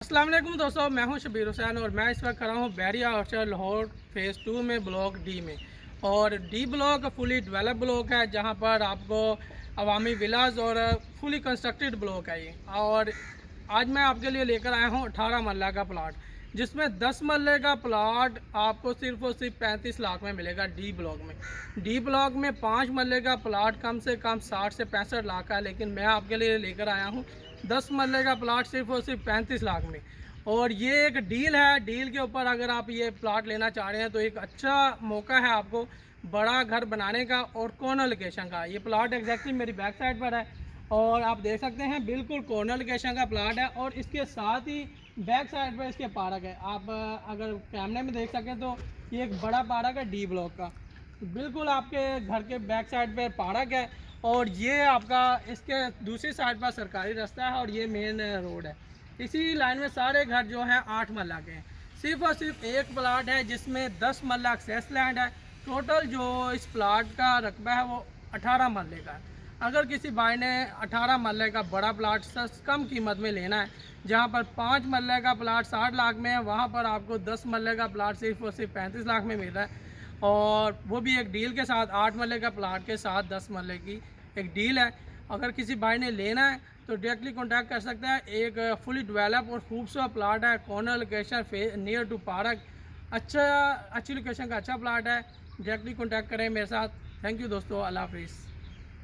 अस्सलाम वालेकुम दोस्तों, मैं हूं शबीर हुसैन और मैं इस वक्त खड़ा हूं बैरिया ऑर्चर्ड लाहौर फ़ेज़ 2 में ब्लॉक डी में। और D block fully develop block है जहां पर आपको अवामी विलाज और फुली कंस्ट्रक्टेड ब्लॉक है ये। और आज मैं आपके लिए लेकर आया हूं 18 मरला का प्लाट, जिसमें 10 मरले का प्लाट आपको सिर्फ और सिर्फ 35 लाख में मिलेगा डी ब्लॉक में। डी ब्लॉक में 5 मरले का प्लाट कम से कम 60 से 65 लाख का है, लेकिन मैं आपके लिए लेकर आया हूँ 10 मरले का प्लाट सिर्फ और सिर्फ 35 लाख में। और ये एक डील है, डील के ऊपर अगर आप ये प्लाट लेना चाह रहे हैं तो एक अच्छा मौका है आपको बड़ा घर बनाने का और कॉर्नर लोकेशन का। ये प्लाट एग्जैक्टली मेरी बैक साइड पर है और आप देख सकते हैं बिल्कुल कॉर्नर लोकेशन का प्लाट है। और इसके साथ ही बैक साइड पर इसके पार्क है। आप अगर कैमरे में देख सकें तो ये एक बड़ा पार्क है डी ब्लॉक का, बिल्कुल आपके घर के बैक साइड पर पार्क है। और ये आपका इसके दूसरी साइड पर सरकारी रास्ता है और ये मेन रोड है। इसी लाइन में सारे घर जो हैं 8 मरला के हैं। सिर्फ और सिर्फ एक प्लाट है जिसमें 10 मरला एक्सेस लैंड है। टोटल जो इस प्लाट का रकबा है वो 18 मरले का है। अगर किसी भाई ने 18 मरले का बड़ा प्लाट कम कीमत में लेना है, जहाँ पर 5 मरले का प्लाट 60 लाख में है, वहाँ पर आपको 10 मरले का प्लाट सिर्फ और सिर्फ 35 लाख में मिल रहा है। और वो भी एक डील के साथ, 8 मरले का प्लाट के साथ 10 मरले की एक डील है। अगर किसी भाई ने लेना है तो डायरेक्टली कांटेक्ट कर सकता है। एक फुली डेवलप और खूबसूरत प्लाट है, corner location near to park, अच्छी लोकेशन का अच्छा प्लाट है। डायरेक्टली कांटेक्ट करें मेरे साथ। थैंक यू दोस्तों, अल्लाह हाफिज़।